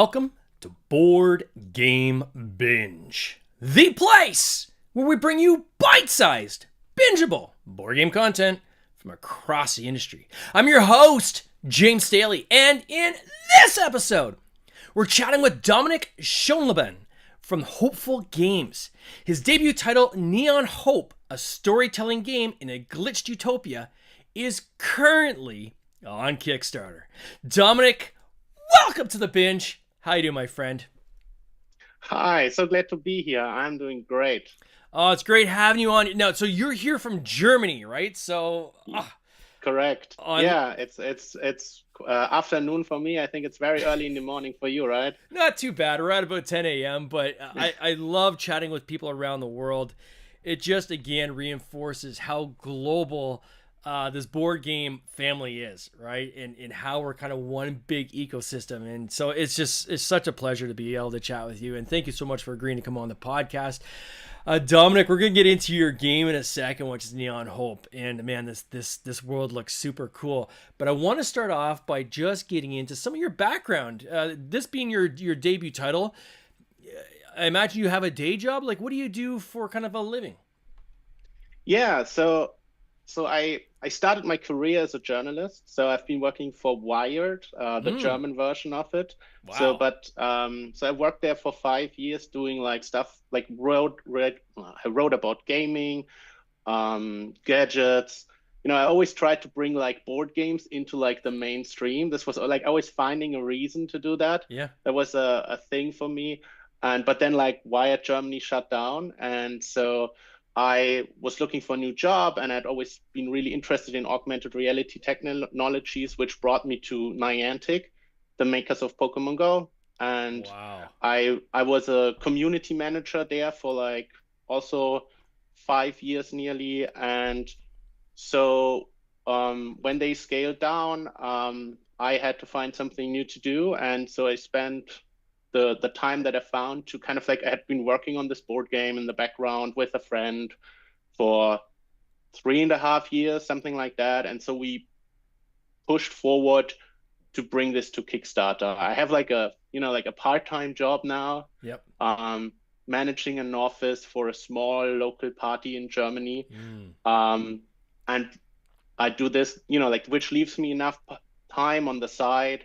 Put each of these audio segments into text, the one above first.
Welcome to Board Game Binge, the place where we bring you bite-sized, bingeable board game content from across the industry. I'm your host, James Staley, and in this episode, we're chatting with Dominik Schönleben from Hopeful Games. His debut title, Neon Hope, a storytelling game in a glitched utopia, is currently on Kickstarter. Dominik, welcome to the binge. How you doing, my friend? Hi, so glad to be here. I'm doing great. Oh, it's great having you on. Now, so you're here from Germany, right? So, Correct. on Yeah, it's afternoon for me. I think it's very early in the morning for you, right? not too bad. We're at about 10 a.m., but I love chatting with people around the world. It just, again, reinforces how global this board game family is, right? And how we're kind of one big ecosystem. And so it's such a pleasure to be able to chat with you. And thank you so much for agreeing to come on the podcast. Dominik, we're going to get into your game in a second, which is Neon Hope. And man, this world looks super cool. But I want to start off by just getting into some of your background. This being your debut title, I imagine you have a day job. Like, what do you do for kind of a living? Yeah, so I started my career as a journalist. So I've been working for Wired, the Mm, German version of it. So, wow. but I worked there for 5 years doing like stuff like I wrote about gaming, gadgets. I always tried to bring like board games into like the mainstream. This was like always finding a reason to do that. Yeah. That was a thing for me. And but then like Wired Germany shut down, and so I was looking for a new job, and I'd always been really interested in augmented reality technologies, which brought me to Niantic, the makers of Pokemon Go. And Wow. I was a community manager there for like also 5 years nearly. And so when they scaled down, I had to find something new to do. And so I spent the time that I found to kind of like I had been working on this board game in the background with a friend for 3.5 years, something like that. And so we pushed forward to bring this to Kickstarter. I have like a part-time job now, Yep. um, managing an office for a small local party in Germany. Mm. Um, and I do this, like which leaves me enough time on the side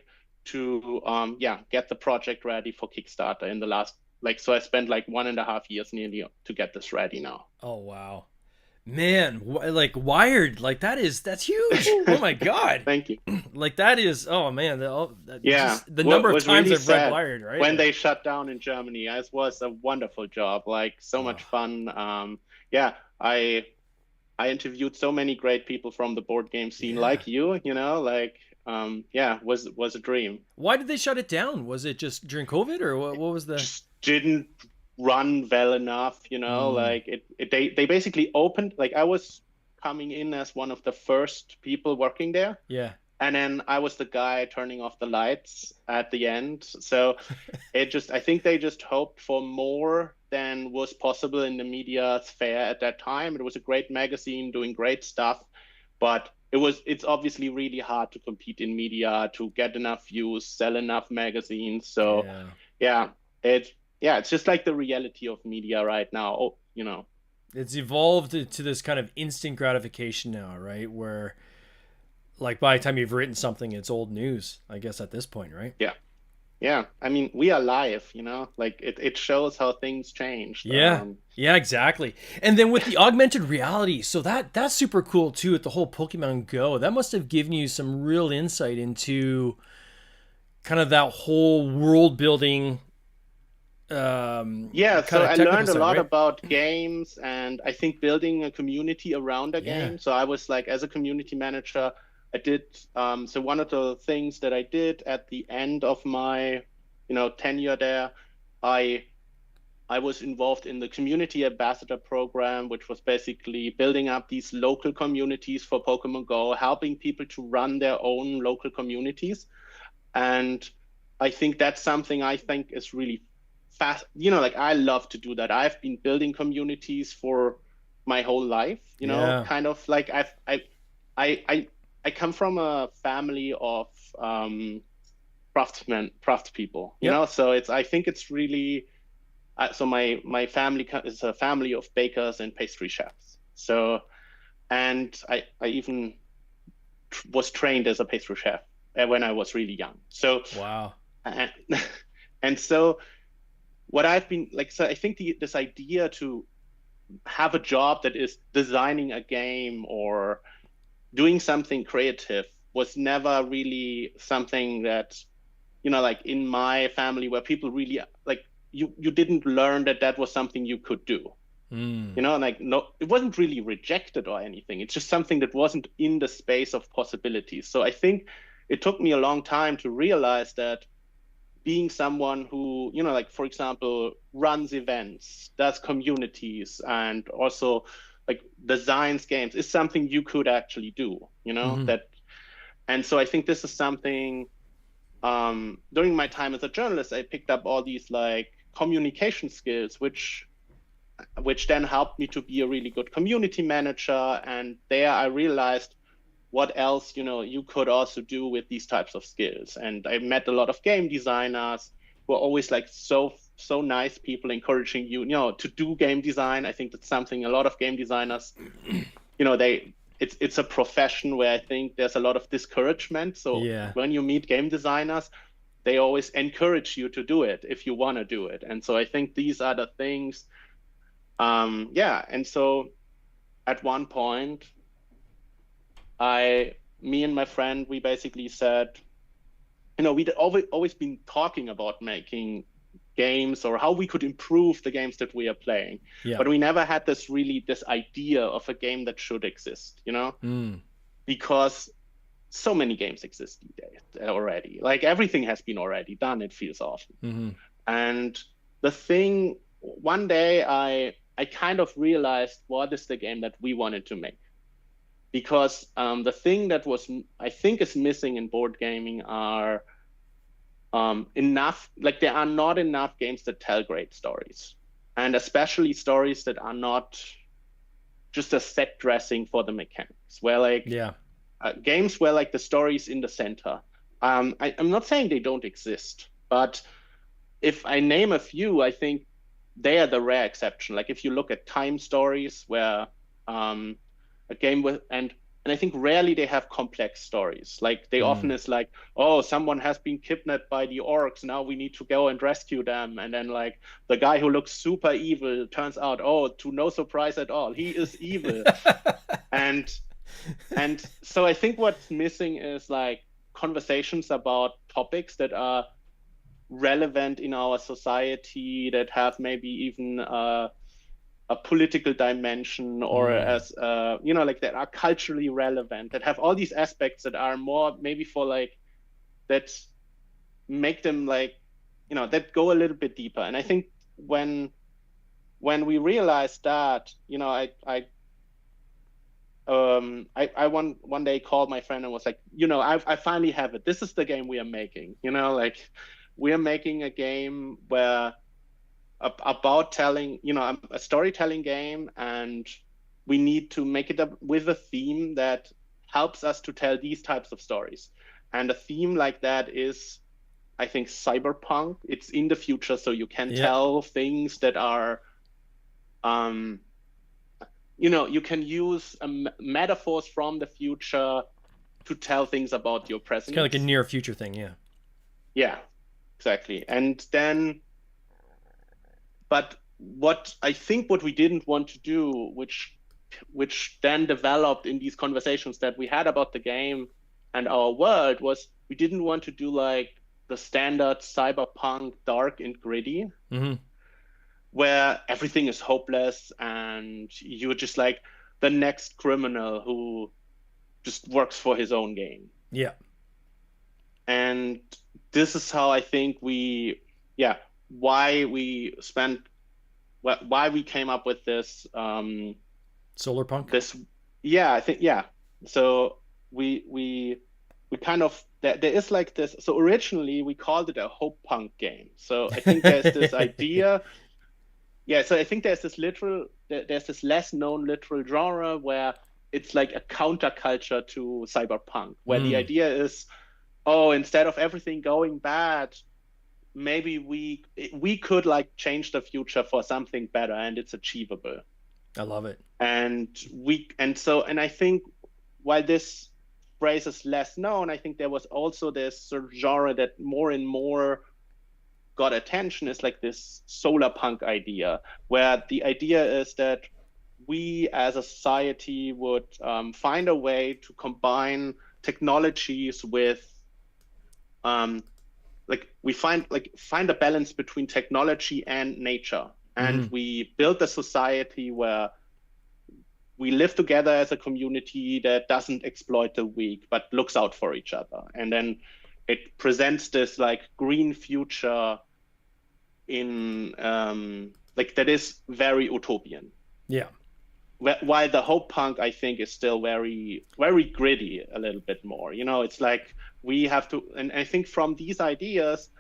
to yeah, get the project ready for Kickstarter in the last like so I spent like 1.5 years nearly to get this ready now. Oh wow, man, like Wired, like that's huge. Oh my god, Thank you. like that is. Oh man, Yeah, just the what number of was times really I've read sad Wired, right? when they shut down in Germany. It was a wonderful job, like so Oh, much fun. Yeah, I interviewed so many great people from the board game scene, yeah. like you. Like yeah, was a dream. Why did they shut it down? Was it just during COVID, or what was the? Just didn't run well enough. Mm, Like they basically opened. Like I was coming in as one of the first people working there. yeah, And then I was the guy turning off the lights at the end. So I think they just hoped for more than was possible in the media sphere at that time. It was a great magazine doing great stuff, but it's obviously really hard to compete in media, to get enough views, sell enough magazines. So yeah. yeah, it's just like the reality of media right now. It's evolved to this kind of instant gratification now, right? Where like by the time you've written something, it's old news. I guess at this point, right? Yeah. Yeah. I mean, we are live, like it shows how things changed. Yeah. Yeah, exactly. And then with the augmented reality, so that's super cool too with the whole Pokemon Go. That must have given you some real insight into kind of that whole world building Yeah, kind so of I technical learned a side, lot right? about games, and I think building a community around a Yeah. game. So I was like, as a community manager, I did so one of the things that I did at the end of my, tenure there, I I was involved in the community ambassador program, which was basically building up these local communities for Pokemon Go, helping people to run their own local communities. And I think that's something I think is really fast. Like I love to do that. I've been building communities for my whole life, Yeah. kind of like I I come from a family of craftspeople, you know. So I think it's really so my family is a family of bakers and pastry chefs. So, and I even was trained as a pastry chef when I was really young. So wow. and, and so what I've been like, so I think this idea to have a job that is designing a game or doing something creative was never really something that, you know, like in my family where people really like you didn't learn that was something you could do. You know, like, no, it wasn't really rejected or anything. It's just something that wasn't in the space of possibilities. So I think it took me a long time to realize that being someone who, you know, like, for example, runs events, does communities, and also like designs games is something you could actually do, you know, that. And so I think this is something, during my time as a journalist, I picked up all these like communication skills, which then helped me to be a really good community manager. And there I realized what else, you know, you could also do with these types of skills. And I met a lot of game designers who are always like so nice people, encouraging you, you know, to do game design. I think that's something a lot of game designers, you know, it's a profession where I think there's a lot of discouragement. So when you meet game designers, they always encourage you to do it if you want to do it. And so I think these are the things. And so at one point, me and my friend, we basically said, you know, we'd always been talking about making games or how we could improve the games that we are playing. But we never had this idea of a game that should exist, you know, because so many games exist these days already. Like everything has been already done, it feels often. And the thing, one day I kind of realized what is the game that we wanted to make. Because the thing that I think is missing in board gaming are there are not enough games that tell great stories. And especially stories that are not just a set dressing for the mechanics, where like games where like the story's in the center. I'm not saying they don't exist, but if I name a few, I think they are the rare exception. Like if you look at time stories where a game with, and I think rarely they have complex stories. Like they often is like, oh, someone has been kidnapped by the orcs, now we need to go and rescue them. And then like the guy who looks super evil turns out, oh, to no surprise at all, he is evil. and so I think what's missing is like conversations about topics that are relevant in our society, that have maybe even a political dimension, or as you know, like that are culturally relevant, that have all these aspects that are more maybe for like, that make them like, you know, that go a little bit deeper. And I think when we realized that, you know, I one day called my friend and was like, you know, I finally have it. This is the game we are making. You know, like we are making a game where about telling, you know, a storytelling game, and we need to make it up with a theme that helps us to tell these types of stories. And a theme like that is, I think, cyberpunk. It's in the future, so you can tell things that are, you know, you can use metaphors from the future to tell things about your present. It's kind of like a near future thing, Yeah, exactly. And then, but what we didn't want to do, which then developed in these conversations that we had about the game and our world, was we didn't want to do like the standard cyberpunk dark and gritty, where everything is hopeless and you're just like the next criminal who just works for his own game. And this is how I think why we came up with this solar punk. I think so we kind of, there is like this, so originally we called it a hope punk game. So I think there's this idea, so I think there's this less known literal genre where it's like a counterculture to cyberpunk, where the idea is oh, instead of everything going bad, maybe we could like change the future for something better, and it's achievable. I love it. And I think while this phrase is less known, I think there was also this sort of genre that more and more got attention, is like this solar punk idea, where the idea is that we as a society would find a way to combine technologies with we find a balance between technology and nature, and we build a society where we live together as a community that doesn't exploit the weak but looks out for each other. And then it presents this like green future in that is very utopian. Yeah. While the hope punk, I think, is still very, very gritty a little bit more. It's like we have to, and I think from these ideas,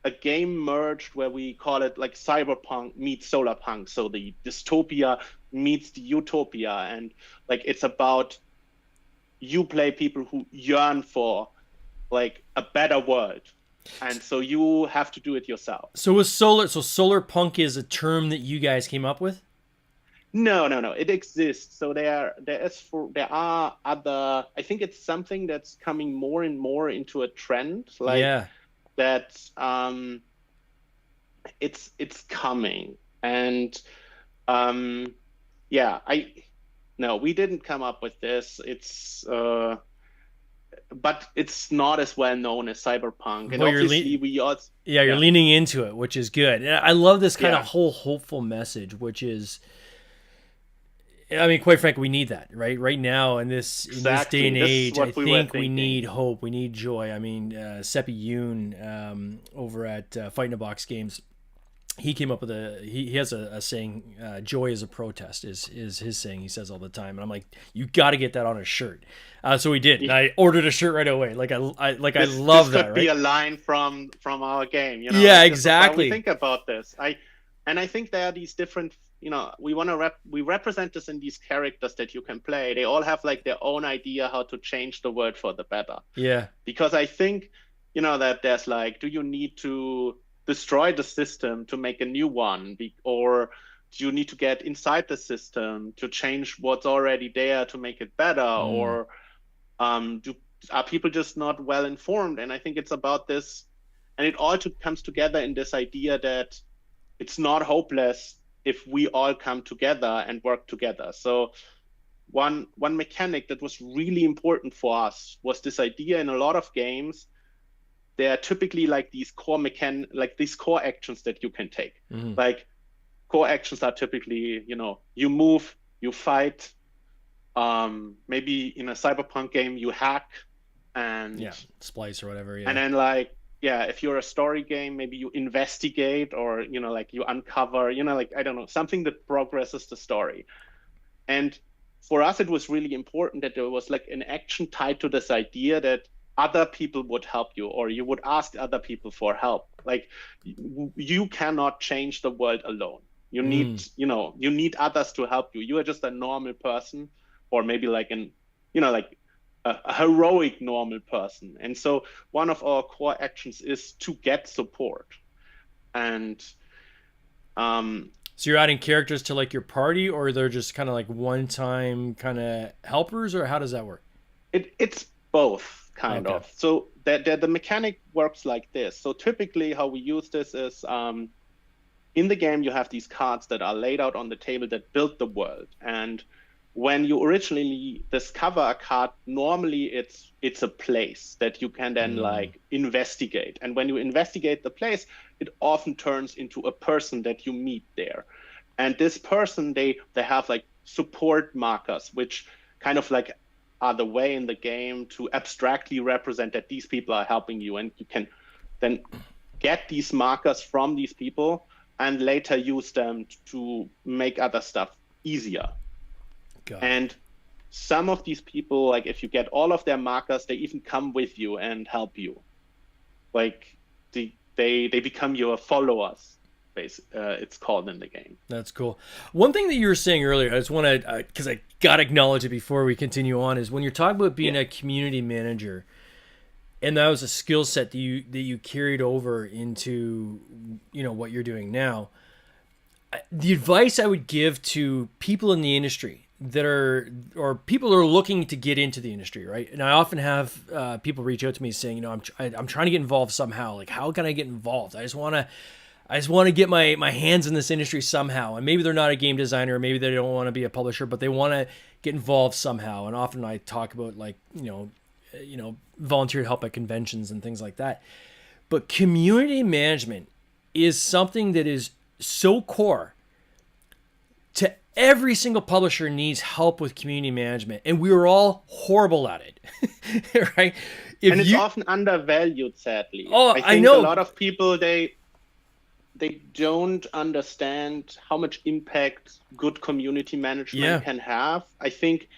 a game merged where we call it like cyberpunk meets solar punk. So the dystopia meets the utopia, and like it's about you play people who yearn for like a better world, and so you have to do it yourself. So solar punk is a term that you guys came up with? No. It exists. So there are other. I think it's something that's coming more and more into a trend. That. It's coming, and we didn't come up with this. But it's not as well known as cyberpunk, and obviously you're leaning into it, which is good. And I love this kind of whole hopeful message, which is. I mean, quite frankly, we need that, right? Right now, in this day and age, I think we need hope. We need joy. I mean, Seppi Yoon over at Fight in a Box Games, he came up with he has a saying, joy is a protest, is his saying he says all the time. And I'm like, you got to get that on a shirt. So we did. And I ordered a shirt right away. I love that, right? This could be a line from our game. Yeah, exactly. We think about this. I think there are these different. We represent this in these characters that you can play. They all have like their own idea how to change the world for the better. Yeah. Because I think, that there's like, do you need to destroy the system to make a new one? Or do you need to get inside the system to change what's already there to make it better? Or are people just not well informed? And I think it's about this, and it all comes together in this idea that it's not hopeless if we all come together and work together. So one mechanic that was really important for us was this idea in a lot of games. There are typically like these core actions that you can take. Like core actions are typically, you move, you fight, maybe in a cyberpunk game you hack, and splice or whatever. Yeah. And then if you're a story game, maybe you investigate, or you uncover, I don't know, something that progresses the story. And for us, it was really important that there was like an action tied to this idea that other people would help you, or you would ask other people for help. Like you cannot change the world alone. You need, you need others to help you. You are just a normal person, or maybe like a heroic normal person. And so one of our core actions is to get support. And so you're adding characters to like your party, or they're just kind of like one-time kind of helpers, or how does that work? It's both kind of. So the mechanic works like this. So typically how we use this is in the game you have these cards that are laid out on the table that build the world. And when you originally discover a card, normally it's a place that you can then like investigate. And when you investigate the place, it often turns into a person that you meet there. And this person, they have like support markers, which kind of like are the way in the game to abstractly represent that these people are helping you. And you can then get these markers from these people and later use them to make other stuff easier. And some of these people, like if you get all of their markers, they even come with you and help you. Like they become your followers, it's called in the game. That's cool. One thing that you were saying earlier, I just want to, because I got to acknowledge it before we continue on, is when you're talking about being a community manager, and that was a skill set that you carried over into, what you're doing now. The advice I would give to people in the industry or people who are looking to get into the industry, right? And I often have people reach out to me saying, I'm trying to get involved somehow. Like, how can I get involved? I just want to get my hands in this industry somehow. And maybe they're not a game designer, maybe they don't want to be a publisher, but they want to get involved somehow. And often I talk about, like, volunteer help at conventions and things like that. But community management is something that is so core to every single publisher needs help with community management, and we are all horrible at it. Right? And it's often undervalued, sadly. Oh, I think I know. A lot of people, they don't understand how much impact good community management can have. I think,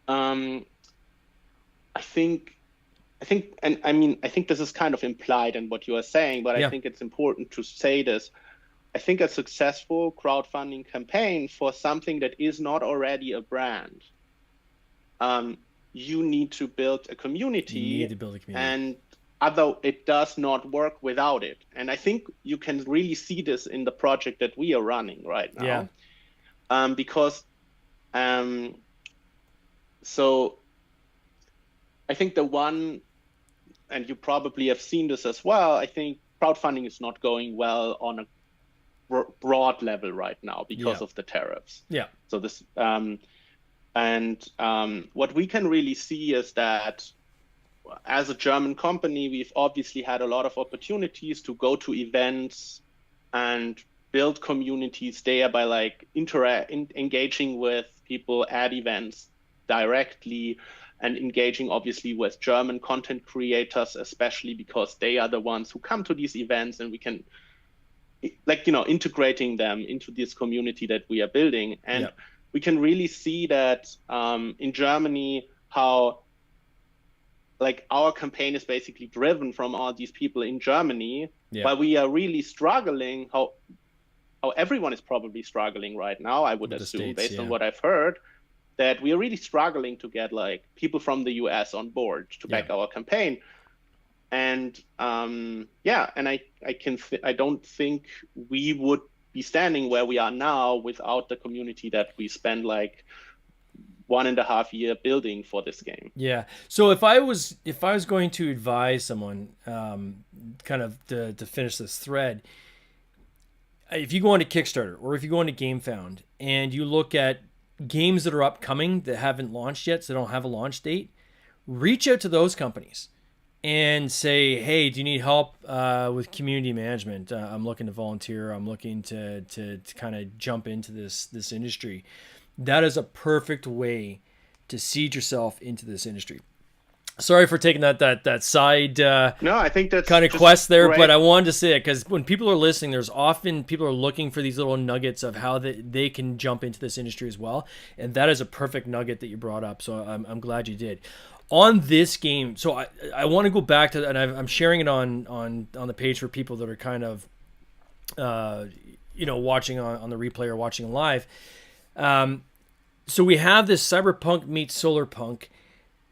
and I think this is kind of implied in what you are saying, but I think it's important to say this. I think a successful crowdfunding campaign for something that is not already a brand, you need to build a community. You need to build a community. And although it does not work without it. And I think you can really see this in the project that we are running right now. Because so I think the one, and you probably have seen this as well, I think crowdfunding is not going well on a broad level right now because of the tariffs. So this what we can really see is that as a German company, we've obviously had a lot of opportunities to go to events and build communities there by like engaging with people at events directly, and engaging obviously with German content creators, especially because they are the ones who come to these events, and we can integrating them into this community that we are building. And we can really see that in Germany, how like our campaign is basically driven from all these people in Germany, but we are really struggling, how everyone is probably struggling right now, I would assume, based on what I've heard, that we are really struggling to get like people from the US on board to back our campaign. And and I don't think we would be standing where we are now without the community that we spent like 1.5 years building for this game. Yeah. So if I was going to advise someone, kind of to finish this thread, if you go onto Kickstarter or if you go onto GameFound and you look at games that are upcoming that haven't launched yet, so they don't have a launch date, reach out to those companies and say, hey, do you need help with community management? I'm looking to volunteer. I'm looking to kind of jump into this industry. That is a perfect way to seed yourself into this industry. Sorry for taking that side no, I think that's kind of quest there, but I wanted to say it because when people are listening, there's often people are looking for these little nuggets of how they can jump into this industry as well, and that is a perfect nugget that you brought up. So I'm glad you did. On this game, so I want to go back to, and I'm sharing it on the page for people that are kind of watching on the replay or watching live. So we have this cyberpunk meets solarpunk.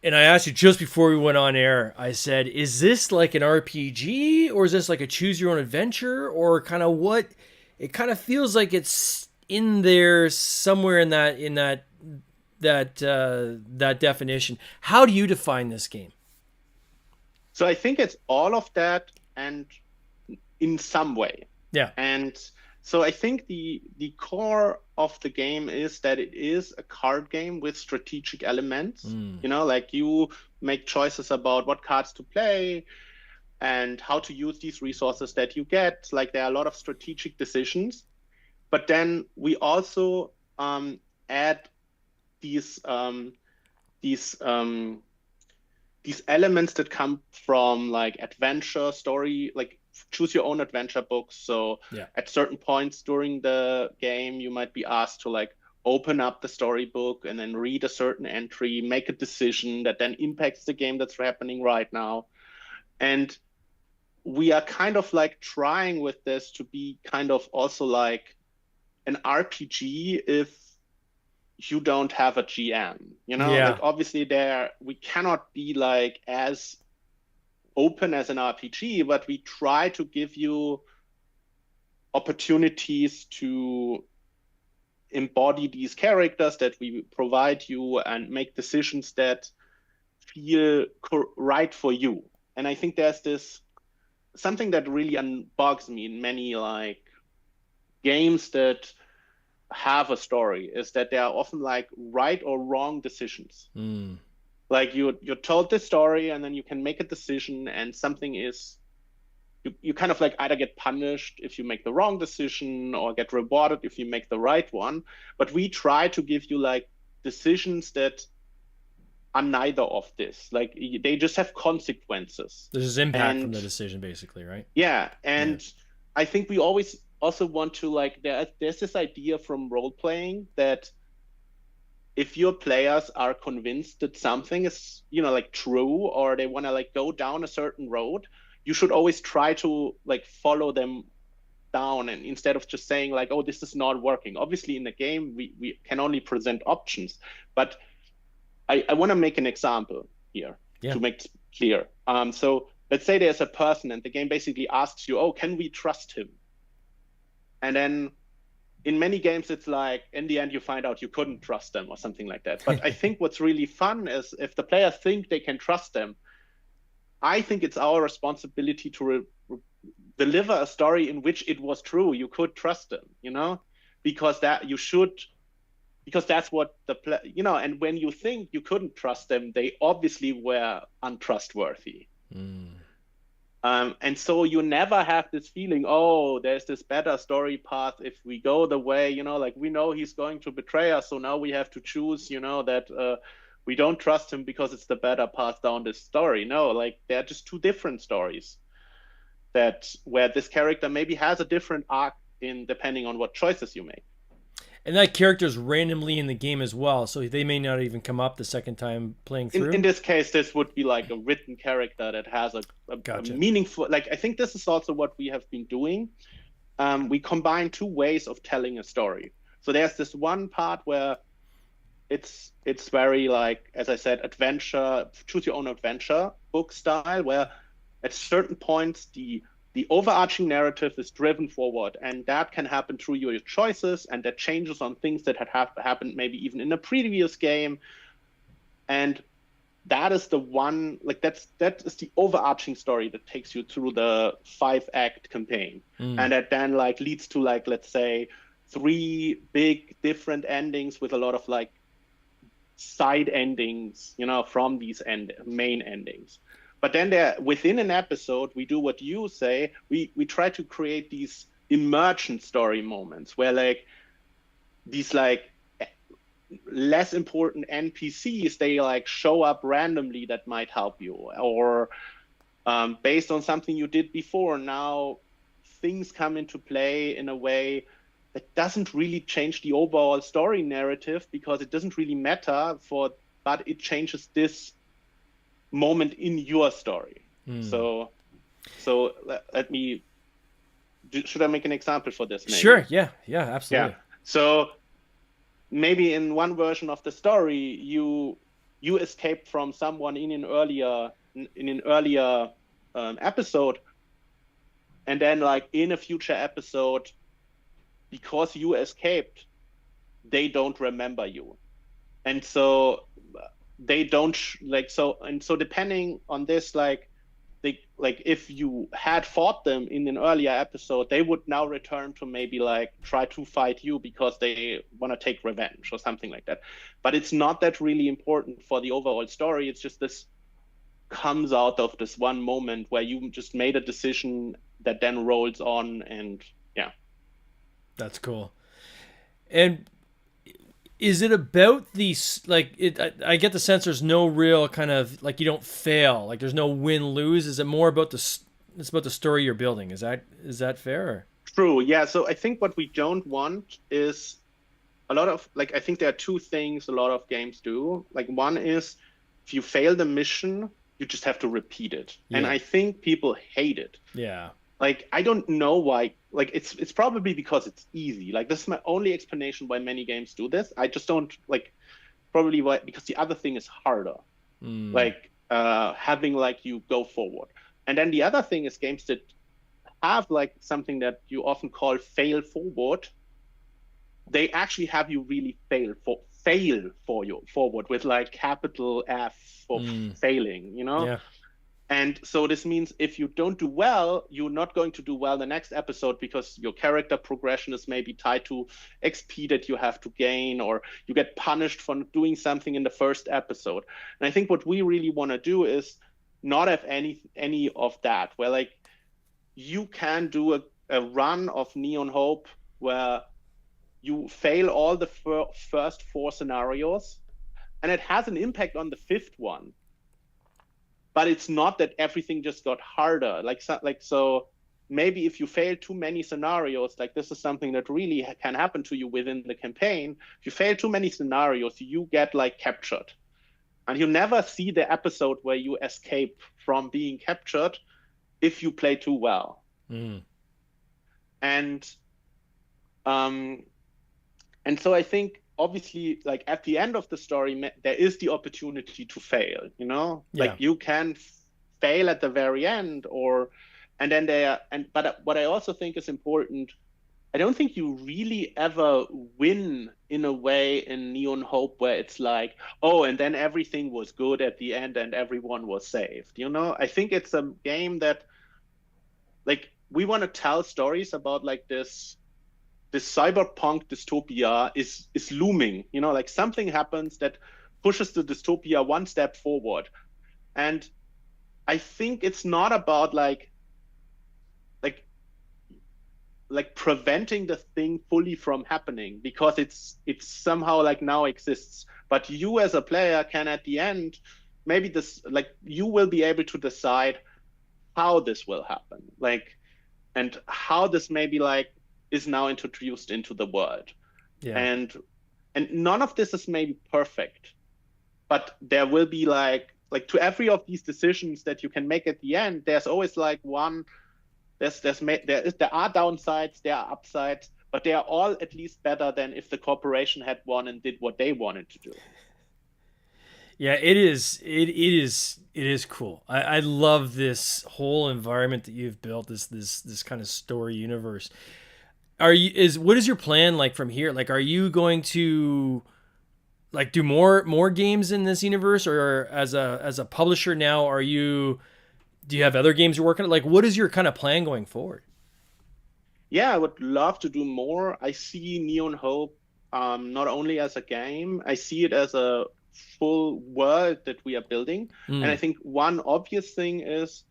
And I asked you just before we went on air, I said, is this like an RPG or is this like a choose your own adventure, or kind of what? It kind of feels like it's in there somewhere in that definition. How do you define this game? So I think it's all of that and in some way. Yeah. And so I think the core of the game is that it is a card game with strategic elements. Like you make choices about what cards to play and how to use these resources that you get. Like there are a lot of strategic decisions. But then we also add these elements that come from like adventure story, like choose your own adventure books. So at certain points during the game, you might be asked to like open up the storybook and then read a certain entry, make a decision that then impacts the game that's happening right now. And we are kind of like trying with this to be kind of also like an RPG if you don't have a GM, like obviously we cannot be like as open as an RPG, but we try to give you opportunities to embody these characters that we provide you and make decisions that feel right for you. And I think there's this something that really bugs me in many like games that have a story is that they are often like right or wrong decisions. Like you're told this story and then you can make a decision and something is you kind of like either get punished if you make the wrong decision or get rewarded if you make the right one. But we try to give you like decisions that are neither of this. Like they just have consequences. There's impact from the decision, basically, right? Yeah, and I think we always also want to like there's this idea from role playing that if your players are convinced that something is like true or they want to like go down a certain road, you should always try to like follow them down, and instead of just saying like, oh, this is not working. Obviously in the game we can only present options, but I want to make an example here to make it clear. So let's say there's a person and the game basically asks you, oh, can we trust him? And then in many games, it's like, in the end, you find out you couldn't trust them or something like that. But I think what's really fun is if the players think they can trust them, I think it's our responsibility to deliver a story in which it was true. You could trust them, because that's what and when you think you couldn't trust them, they obviously were untrustworthy. And so you never have this feeling, oh, there's this better story path if we go the way, like we know he's going to betray us, so now we have to choose, that we don't trust him because it's the better path down this story. No, like they're just two different stories where this character maybe has a different arc depending on what choices you make. And that character's randomly in the game as well, so they may not even come up the second time playing through. In this case, this would be like a written character that has a meaningful. Like I think this is also what we have been doing. We combine two ways of telling a story. So there's this one part where it's very like, as I said, adventure, choose your own adventure book style, where at certain points the overarching narrative is driven forward, and that can happen through your choices, and that changes on things that had happened maybe even in a previous game. And that is the one, like that is the overarching story that takes you through the 5-act campaign. And that then like leads to like, let's say 3 big different endings with a lot of like side endings, from these main endings. But then within an episode, we do what you say. We try to create these immersion story moments where like these like less important NPCs, they like show up randomly that might help you, or based on something you did before, now things come into play in a way that doesn't really change the overall story narrative because it doesn't really matter but it changes this moment in your story. So let me should I make an example for this? Maybe? Sure. Yeah, absolutely. Yeah. So maybe in one version of the story, you escaped from someone in an earlier episode, and then like in a future episode, because you escaped, they don't remember you, and so they don't so depending on this, like if you had fought them in an earlier episode, they would now return to maybe like try to fight you because they want to take revenge or something like that. But it's not that really important for the overall story. It's just this comes out of this one moment where you just made a decision that then rolls on, and yeah. That's cool. And is it about these, like, I get the sense there's no real kind of, like, you don't fail, like there's no win-lose. Is it more about it's about the story you're building? Is that fair? Or? True, yeah. So I think what we don't want is a lot of, like, I think there are 2 things a lot of games do. Like, one is if you fail the mission, you just have to repeat it. Yeah. And I think people hate it. Yeah. Like, I don't know why. Like, it's probably because it's easy. Like, this is my only explanation why many games do this. I just don't, like, because the other thing is harder. Like, having, like, you go forward. And then the other thing is games that have like something that you often call fail forward. They actually have you really fail for you forward with like capital F for failing, you know? Yeah. And so this means if you don't do well, you're not going to do well the next episode because your character progression is maybe tied to XP that you have to gain, or you get punished for doing something in the first episode. And I think what we really want to do is not have any of that, where like you can do a run of Neon Hope where you fail all the first four scenarios, and it has an impact on the fifth one. But it's not that everything just got harder. So maybe if you fail too many scenarios, like this is something that really can happen to you within the campaign. If you fail too many scenarios, you get like captured, and you never see the episode where you escape from being captured if you play too well. And so I think obviously like at the end of the story there is the opportunity to fail, you know? Like you can fail at the very end, but what I also think is important, I don't think you really ever win in a way in Neon Hope where it's like, oh, and then everything was good at the end and everyone was saved, you know? I think it's a game that like we want to tell stories about like this cyberpunk dystopia is looming, you know, like something happens that pushes the dystopia one step forward. And I think it's not about like preventing the thing fully from happening, because it's somehow like now exists. But you as a player can at the end, maybe you will be able to decide how this will happen, like, and how this maybe like is now introduced into the world. And none of this is maybe perfect, but there will be like to every of these decisions that you can make at the end, there's always like one, there are downsides, there are upsides, but they are all at least better than if the corporation had won and did what they wanted to do. Yeah, it is cool. I love this whole environment that you've built, this kind of story universe. What is your plan like from here? Like, are you going to like do more games in this universe, or as a publisher now, do you have other games you're working on? Like, what is your kind of plan going forward? Yeah, I would love to do more. I see Neon Hope not only as a game, I see it as a full world that we are building. And I think one obvious thing is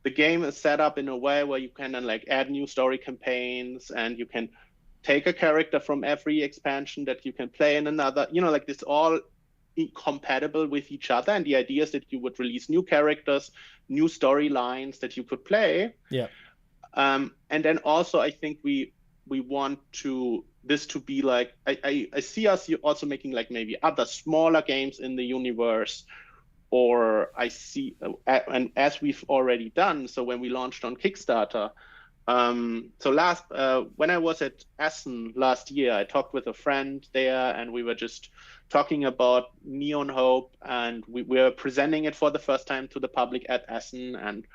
the game is set up in a way where you can then like add new story campaigns, and you can take a character from every expansion that you can play in another, you know, like this all compatible with each other. And the idea is that you would release new characters, new storylines that you could play. Yeah. And then also I think we want this to be like, I see us also making like maybe other smaller games in the universe, or I see, and as we've already done, so when we launched on Kickstarter, when I was at Essen last year, I talked with a friend there, and we were just talking about Neon Hope, and we were presenting it for the first time to the public at Essen, and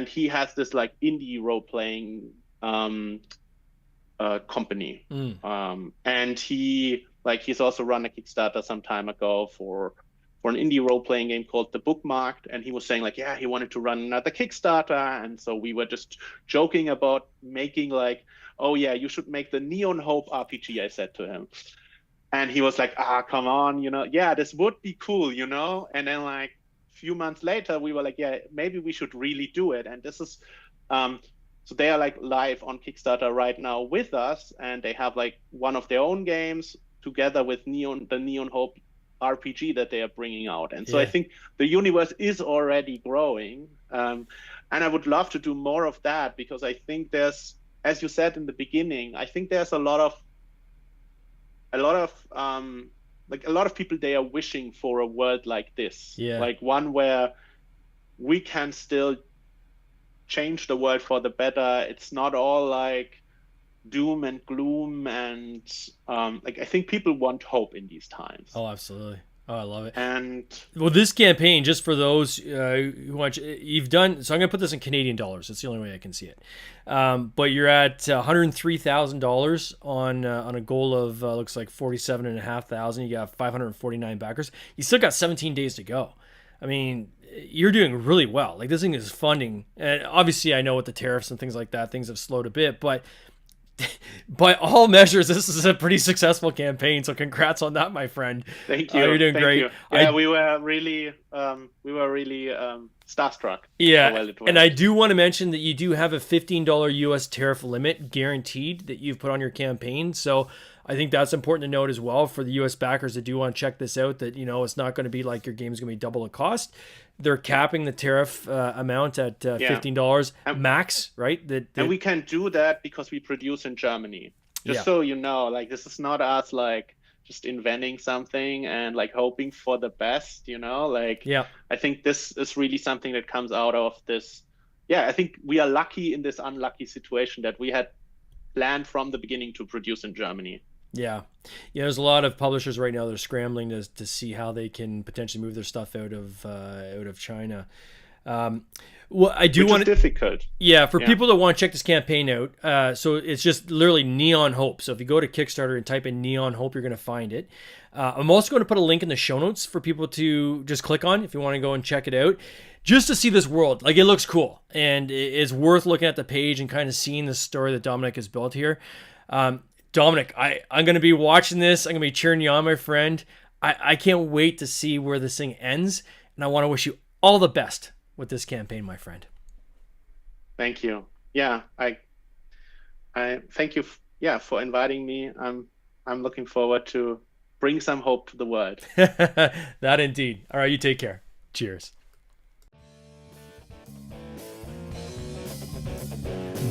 he has this like indie role-playing company, and he's also run a Kickstarter some time ago for an indie role-playing game called The Bookmarked, and he was saying like, yeah, he wanted to run another Kickstarter, and so we were just joking about making like, oh yeah, you should make the Neon Hope RPG, I said to him. And he was like, come on, you know, yeah, this would be cool, you know. And then like a few months later, we were like, yeah, maybe we should really do it. And this is so they are like live on Kickstarter right now with us, and they have like one of their own games together with the Neon Hope RPG that they are bringing out. And so I think the universe is already growing, and I would love to do more of that, because I think there's, as you said in the beginning, I think there's a lot of people, they are wishing for a world like this, like one where we can still change the world for the better. It's not all like doom and gloom, and I think people want hope in these times. Oh, absolutely. Oh, I love it. And well, this campaign, just for those who want, you've done. So I'm going to put this in Canadian dollars. That's the only way I can see it. But you're at $103,000 on a goal of looks like 47,500. You got 549 backers. You still got 17 days to go. I mean, you're doing really well. Like, this thing is funding, and obviously I know with the tariffs and things like that, things have slowed a bit, but by all measures, this is a pretty successful campaign. So congrats on that, my friend. Thank you. You're doing great. You. Yeah, we were really starstruck. Yeah, well and I do want to mention that you do have a $15 US tariff limit guaranteed that you've put on your campaign. So I think that's important to note as well for the US backers that do want to check this out, that, you know, it's not going to be like your game's going to be double the cost. They're capping the tariff amount at $15 max, right? And we can do that because we produce in Germany. Just so you know, like, this is not us like just inventing something and like hoping for the best, you know? Like, I think this is really something that comes out of this. Yeah, I think we are lucky in this unlucky situation that we had planned from the beginning to produce in Germany. Yeah, there's a lot of publishers right now that are scrambling to see how they can potentially move their stuff out of China. Well, I do want difficult. Yeah, for people that want to check this campaign out, so it's just literally Neon Hope. So if you go to Kickstarter and type in Neon Hope, you're going to find it. I'm also going to put a link in the show notes for people to just click on if you want to go and check it out, just to see this world. Like, it looks cool, and it's worth looking at the page and kind of seeing the story that Dominik has built here. Dominik, I'm going to be watching this. I'm going to be cheering you on, my friend. I can't wait to see where this thing ends, and I want to wish you all the best with this campaign, my friend. Thank you. Yeah, I thank you. For inviting me. I'm looking forward to bring some hope to the world. That indeed. All right, you take care. Cheers.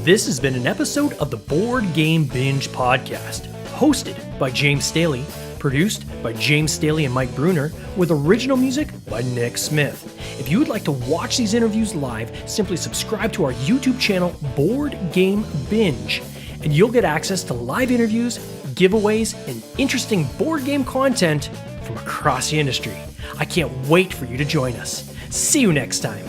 This has been an episode of the Board Game Binge podcast, hosted by James Staley, produced by James Staley and Mike Bruner, with original music by Nick Smith. If you would like to watch these interviews live, simply subscribe to our YouTube channel, Board Game Binge, and you'll get access to live interviews, giveaways, and interesting board game content from across the industry. I can't wait for you to join us. See you next time.